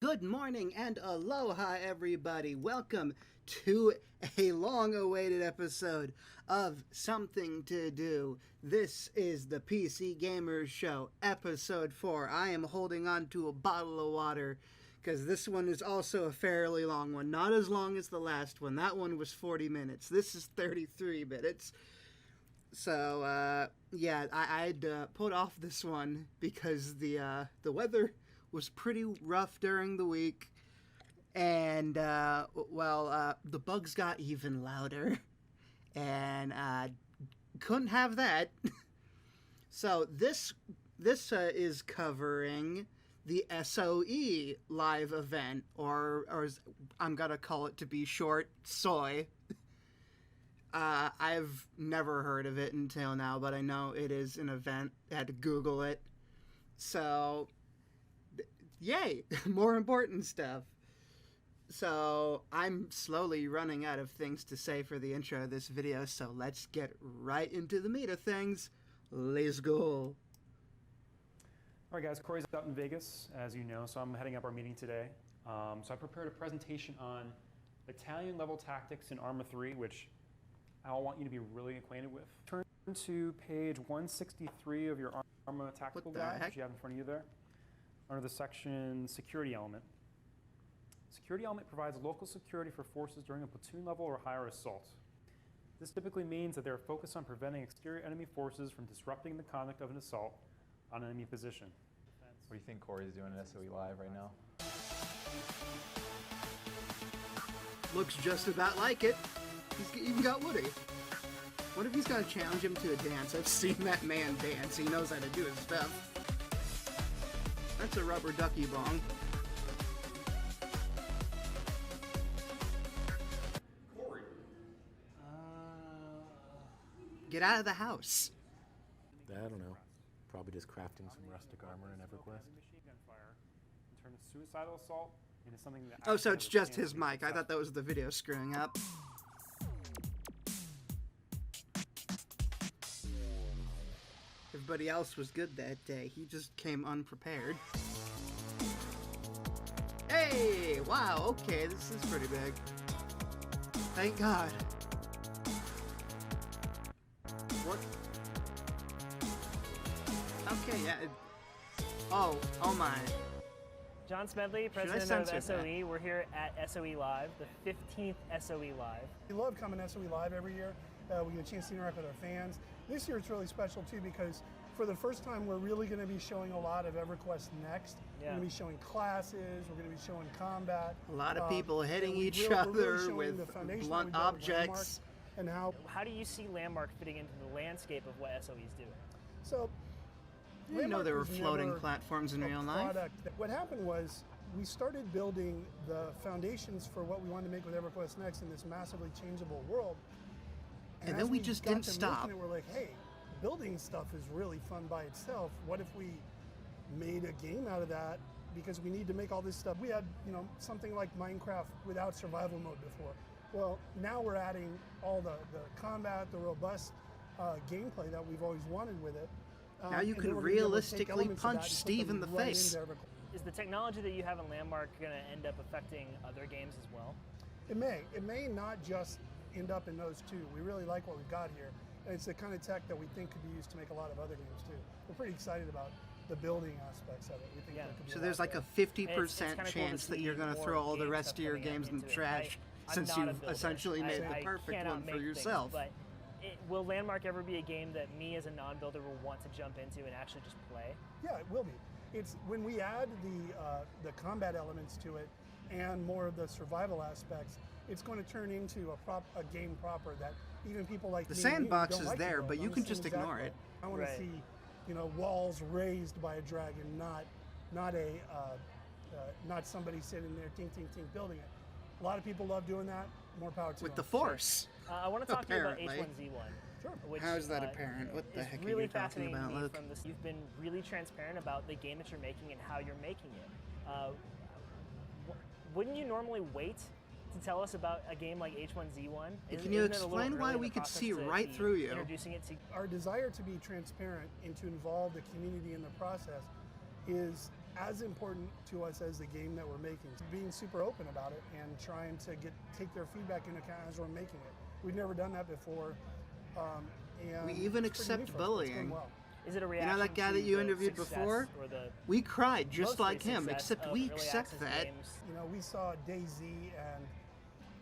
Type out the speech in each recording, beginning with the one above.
Good morning and aloha, everybody. Welcome to a long-awaited episode of Something to Do. This is the PC Gamers Show, episode 4. I am holding on to a bottle of water because this one is also a fairly long one. Not as long as the last one. That one was 40 minutes. This is 33 minutes. So, yeah, I'd put off this one because the weather was pretty rough during the week, and the bugs got even louder, and couldn't have that. So this is covering the SOE live event, or as I'm gonna call it to be short, SOI. I've never heard of it until now, but I know it is an event. I had to Google it. So yay, more important stuff. So I'm slowly running out of things to say for the intro of this video, so let's get right into the meat of things. Let's go. Alright guys, Corey's out in Vegas, as you know, so I'm heading up our meeting today. So I prepared a presentation on Italian level tactics in Arma 3, which I want you to be really acquainted with. Turn to page 163 of your Arma tactical guide, which you have in front of you there. Under the section Security Element. Security Element provides local security for forces during a platoon level or higher assault. This typically means that they are focused on preventing exterior enemy forces from disrupting the conduct of an assault on an enemy position. What do you think Corey's doing at SOE Live right now? Looks just about like it. He's even got Woody. What if he's gonna challenge him to a dance? I've seen that man dance. He knows how to do his stuff. That's a rubber ducky bong. Corey. Get out of the house. I don't know. Probably just crafting some rustic armor in EverQuest. Machine gun fire and turn a suicidal assault into something that. Oh, so it's just his mic. I thought that was the video screwing up. Everybody else was good that day. He just came unprepared. Hey! Wow, okay, this is pretty big. Thank God. What? Okay, yeah. Oh my. John Smedley, president of SOE. We're here at SOE Live, the 15th SOE Live. We love coming to SOE Live every year. We get a chance to interact with our fans. This year it's really special too because for the first time we're really going to be showing a lot of EverQuest Next. Yeah. We're going to be showing classes, we're going to be showing combat. A lot of people hitting each other with blunt objects. And how do you see Landmark fitting into the landscape of what SOE is doing? So, I didn't know there were floating platforms in real life. What happened was we started building the foundations for what we wanted to make with EverQuest Next in this massively changeable world. And then we just didn't stop. We're like, hey, building stuff is really fun by itself. What if we made a game out of that? Because we need to make all this stuff. We had, something like Minecraft without survival mode before. Well, now we're adding all the combat, the robust gameplay that we've always wanted with it. Now you can realistically punch Steve in the face. Is the technology that you have in Landmark going to end up affecting other games as well? It may. It may not just end up in those two. We really like what we've got here. And it's the kind of tech that we think could be used to make a lot of other games too. We're pretty excited about the building aspects of it. We think there could be so there's like a 50% chance that you're going to throw all the rest of your games in the trash since you've essentially made the perfect one for yourself. But will Landmark ever be a game that me as a non-builder will want to jump into and actually just play? Yeah, it will be. It's when we add the combat elements to it and more of the survival aspects, it's going to turn into a game proper that even people like the sandbox is there, but you can just ignore it. I want to see, walls raised by a dragon, not somebody sitting there tink tink tink building it. A lot of people love doing that. More power to them. With the Force. Sure. I want to talk to you about H1Z1. Sure. Which, how is that apparent? What the heck really are you talking about, Luke? From this, you've been really transparent about the game that you're making and how you're making it. Wouldn't you normally wait to tell us about a game like H1Z1? Can you explain why we could see right through you? Introducing it to our desire to be transparent and to involve the community in the process is as important to us as the game that we're making. Being super open about it and trying to take their feedback into account as we're making it. We've never done that before. And We even it's pretty accept neat for us, but it's going bullying. well. Is it a You reaction know that guy to that you the interviewed success before? or the We cried just mostly like him, success except of we early accept access that. games? You know, we saw DayZ, and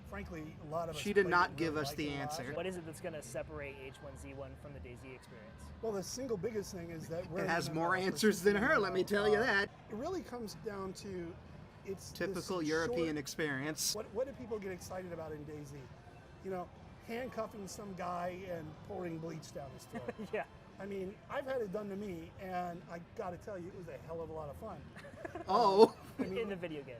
frankly, a lot of us She did played not it and give really us liked the it a lot. answer. What is it that's going to separate H1Z1 from the DayZ experience? Well, the single biggest thing is that we're It has gonna more offer answers than her, let me something, tell you that. It really comes down to it's this Typical short- European experience. What do people get excited about in DayZ? You know, handcuffing some guy and pouring bleach down his throat. Yeah. I mean, I've had it done to me, and I got to tell you, it was a hell of a lot of fun. Oh, In the video game.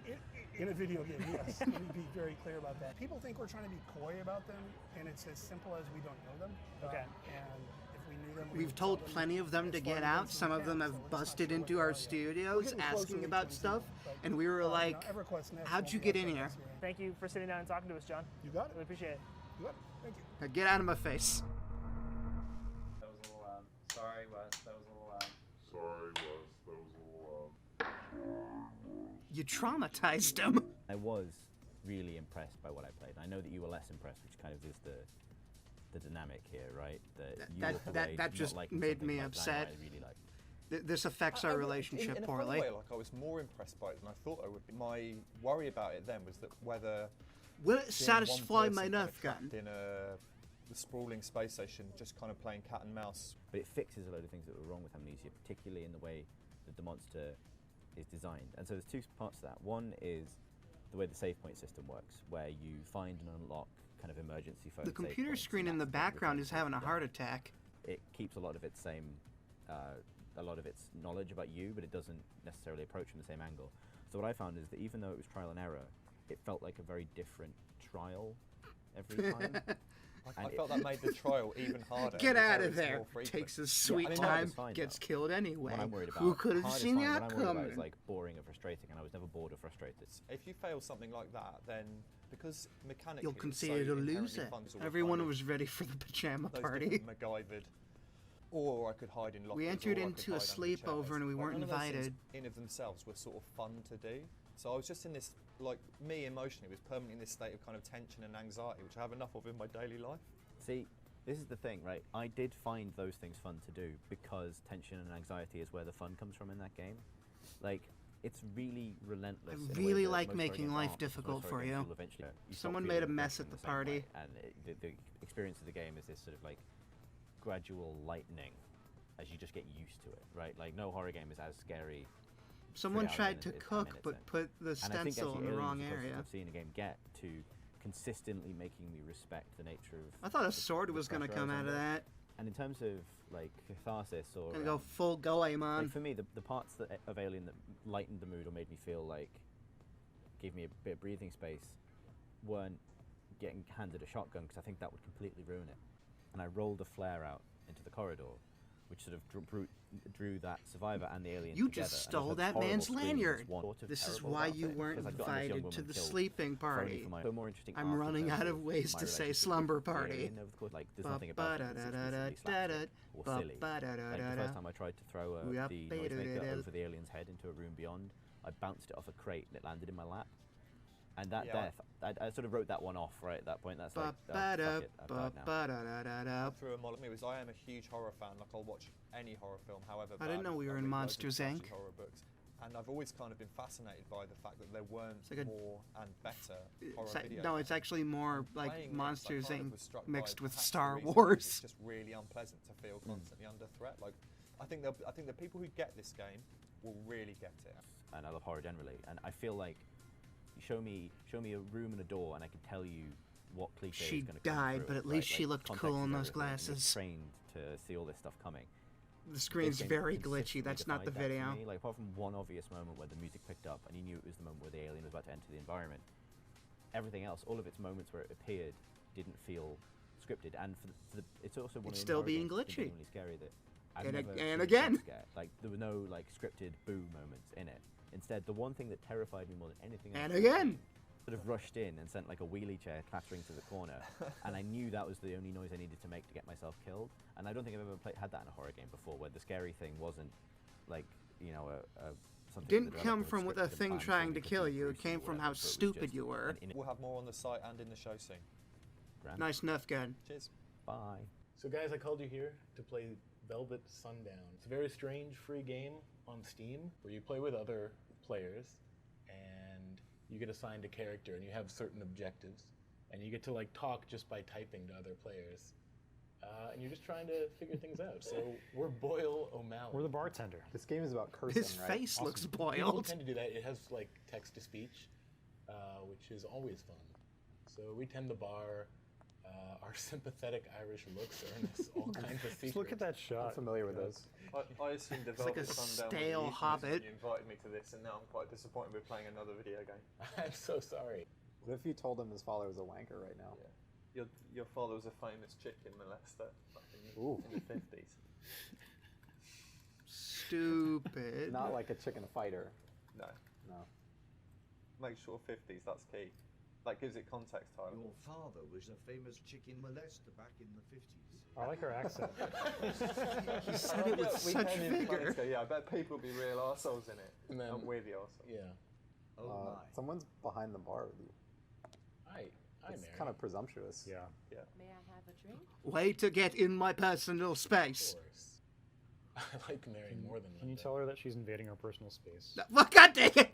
In a video game, yes. Let me be very clear about that. People think we're trying to be coy about them, and it's as simple as we don't know them. Okay. And if we knew them, we we've would told tell them plenty of them as to far get in out. advance as Some we of them can, have so it's not busted sure what into they our are yet. We're studios getting closer asking to about H1Z1, stuff, but, and we were you know, like, EverQuest Next how'd won't you be get outside in here? this game. Thank you for sitting down and talking to us, John. You got it. Really appreciate it. You got it. Thank you. now get out of my face. That was a little, sorry, Wes, that was a little, You traumatized him. I was really impressed by what I played. I know that you were less impressed, which kind of is the dynamic here, right? That you walked away that not just liking made something me like upset. I really liked. This affects our relationship in a poorly. funny way, like I was more impressed by it than I thought I would be. My worry about it then was that whether Will it seeing one satisfy my person kind Nerf of gun? trapped in the sprawling space station, just kind of playing cat and mouse. But it fixes a load of things that were wrong with Amnesia, particularly in the way that the monster is designed. And so there's two parts to that. One is the way the save point system works, where you find and unlock kind of emergency phone The save computer points, screen and in the that's what background is returns having a the heart data. attack. It keeps a lot of its knowledge about you, but it doesn't necessarily approach from the same angle. So what I found is that even though it was trial and error, it felt like a very different trial every time. I felt that made the trial even harder. Get The out errors of there. more frequent. Takes his sweet I mean, hard time, is fine, gets though. killed anyway. What I'm worried about, Who could have hard is seen fine. that What I'm worried about coming? is like boring and frustrating, and I was never bored or frustrated. If you fail something like that, then because mechanically You'll it's consider so to lose inherently it. fun, sort of Everyone kind of was ready for the pajama those party. different MacGyvered. Or I could hide in lockers. We or entered I could into a hide under sleepover chairs. and we Like, weren't none of those things invited. in of themselves were sort of fun to do. So I was just in this, like me emotionally, was permanently in this state of kind of tension and anxiety, which I have enough of in my daily life. See, this is the thing, right? I did find those things fun to do because tension and anxiety is where the fun comes from in that game. Like, it's really relentless. I in a way really that like most making horror games life aren't, because difficult most for horror games you. will eventually- stop Someone feeling made a the mess pressure at in the same way. party. And the experience of the game is this sort of like gradual lightening as you just get used to it, right? Like, no horror game is as scary. Someone 3 hours tried in to as 10 cook minutes but in. put the And I think stencil in actually the Aliens wrong is the closest area. I've seen a game get to consistently making me respect the nature of. I thought a the- sword the was gonna pressure I come was out of under. that. And in terms of like catharsis or Gonna go full Goemon. like for me, the parts of Alien that lightened the mood or made me feel like gave me a bit of breathing space weren't getting handed a shotgun, because I think that would completely ruin it. And I rolled a flare out into the corridor, which sort of drew that survivor and the alien You together. just And I stole heard that horrible man's screams, lanyard. one sort of This is terrible why about you it, weren't because I'd gotten this young invited to woman the killed sleeping for only party. for my- so more interesting I'm arc in running terms out of ways my to say relationship slumber with the party. alien over the course. Like, there's nothing about it that's explicitly slapstick or silly. Like the first time I tried to throw the noisemaker over the alien's head into a room beyond, I bounced it off a crate and it landed in my lap. And that Yeah. death, I sort of wrote that one off right at that point. That's like, oh, fuck it, I've died now. Through a model, because I am a huge horror fan. Like I'll watch any horror film, however. I didn't bad. know we I were read in loads of Monsters, trashy Inc. horror books, and I've always kind of been fascinated by the fact that there weren't like a- more and better horror videos. No, it's actually more like Playing this, I Monsters kind of Inc. was struck by mixed with perhaps the Star reason Wars. It's just really unpleasant to feel constantly under threat. Like, I think the people who get this game will really get it. And I love horror generally. And I feel like you show me a room and a door, and I can tell you what cliche She is going to come died, through but it, at least right? she Like, looked context cool is in those everything, and you're glasses. trained to see all this stuff coming. The screen's This game very glitchy. consistently That's not the defied that video. for me. Like, apart from one obvious moment where the music picked up and you knew it was the moment where the alien was about to enter the environment, everything else, all of its moments where it appeared, didn't feel scripted. And for the it's also one It's of the still horror being games that's glitchy. genuinely scary that I've And never and seen a again. jump scare. Like, there were no like scripted boo moments in it. Instead, the one thing that terrified me more than anything else And was again. sort of rushed in and sent like a wheelie chair clattering to the corner, and I knew that was the only noise I needed to make to get myself killed. And I don't think I've ever had that in a horror game before, where the scary thing wasn't like, you know, something Didn't the come developer from with a scripted and thing planned trying for to me kill be you. It gruesome came or from whatever, how but it was stupid just you were. an We'll have more on the site and in the show soon. grand- Nice Nerf gun. Cheers. Bye. So guys, I called you here to play Velvet Sundown. It's a very strange free game on Steam where you play with other players and you get assigned a character and you have certain objectives and you get to like talk just by typing to other players. And you're just trying to figure things out. So we're Boyle O'Malley. We're the bartender. This game is about cursing, His right? face looks People boiled. tend to do that. It has like text to speech, which is always fun. So we tend to bar. Our sympathetic Irish looks earn us all kinds of secrets. Just look at that I'm shot. familiar with those. I assumed It's like a Velvet Sundown stale was a Hobbit. euphemism. You invited me to this, and now I'm quite disappointed we're playing another video game. I'm so sorry. What if you told him his father was a wanker right now? Yeah. Your father was a famous chicken molester back Ooh. in the 50s. Stupid. Not like a chicken fighter. No. No. Make sure 50s, that's key. That gives it context, Tyler. Your father was a famous chicken molester back in the 50s. I like her accent. He said it with We such came in planning vigor. to go, yeah, I bet people will be real arseholes in it. And then- We're the arseholes. Yeah. Oh my. Someone's behind the bar with you. Hi, It's Mary. kind of presumptuous. Yeah. May I have a drink? Way to get in my personal Of space. course. I like Mary more than Can you Linda. tell her that she's invading our personal space? Well, God dang it!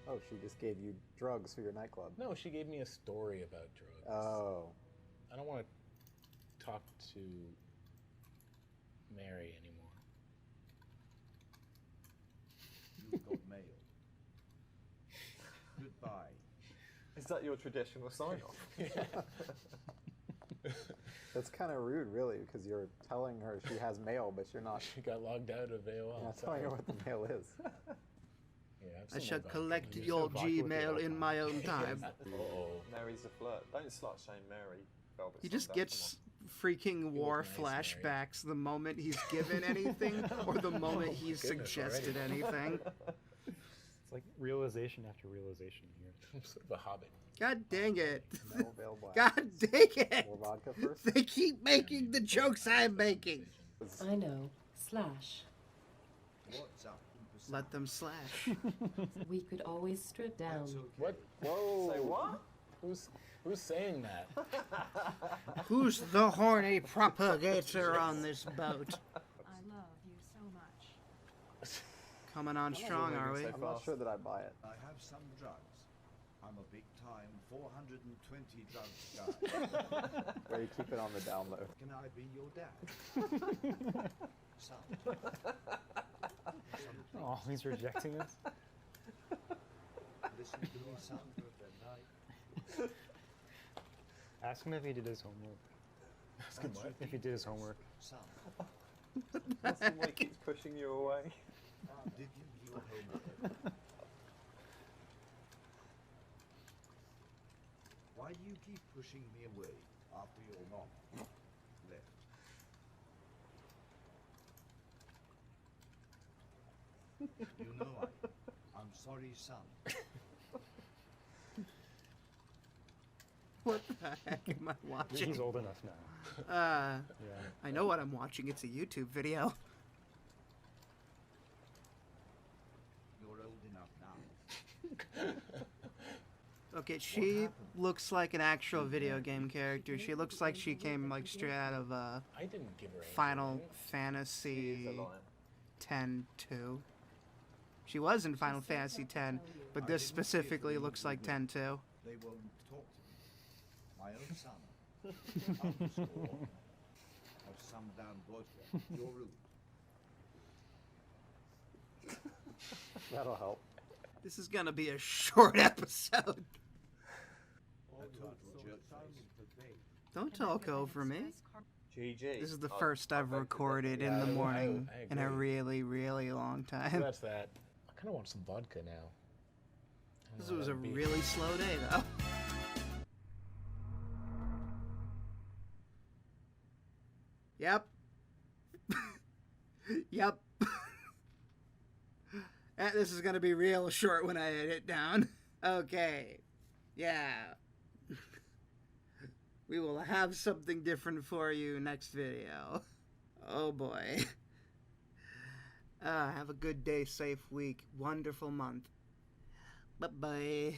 Oh, she just gave you drugs for your nightclub. No, she gave me a story about drugs. Oh. I don't want to talk to Mary anymore. You've got mail. Goodbye. Is that your traditional sign-off? That's kind of rude, really, because you're telling her she has mail, but you're not, She got logged out of AOL. you're not telling her what the mail is. Yeah, have I some shall more collect vodka. your vodka with you all Gmail the in time. my own time. Uh-oh. Mary's a flirt. Don't slut shame Mary. Velvet He just Sundown, gets freaking war nice, Mary. flashbacks the moment he's given anything or the moment he's goodness, suggested already. anything. It's like realization after realization here. I'm sort of a hobbit. God dang it. No available. God dang it. More vodka first? They keep making the jokes I'm making. I know. Slash. What's up? Oompa Let them slash. We could always strip down. That's okay. What? Whoa! Say what? Who's saying that? Who's the horny propagator on this boat? I love you so much. Coming on strong, are we? I'm not sure that I buy it. I have some drugs. I'm a big time 420 drugs guy. Where you keep it on the down low. Can I be your dad? Son. Oh, he's rejecting us. Listen to me, son. Ask him if he did his homework. Ask him what? If he did his homework. Son, That's the one keeps pushing you away. did you do your homework? Why do you keep pushing me away after your mom left? You know I'm sorry, son. What the heck am I watching? He's old enough now. Yeah. Yeah. I know what I'm watching. It's a YouTube video. You're old enough now. Okay, she happened? looks like an actual video game character. She looks like she came like straight out of I didn't give her anything. Final She is Fantasy a liar. 10-2. She was in Final Fantasy 10, but this specifically looks like 10-2. They won't talk to me. My own son. Underscore. Of some damn boyfriend. You're rude. That'll help. This is gonna be a short episode. A total jerk face. Don't talk over me. GG. This is the I- first I I've beg to recorded differ. in the I morning in a agree. really, really long So time. that's that. I kind of want some vodka now. I don't This know was how a that'd be. really slow day, though. Yep. Yep. This is gonna be real short when I edit it down. Okay. Yeah. We will have something different for you next video. Oh boy. Have a good day, safe week, wonderful month. Bye-bye.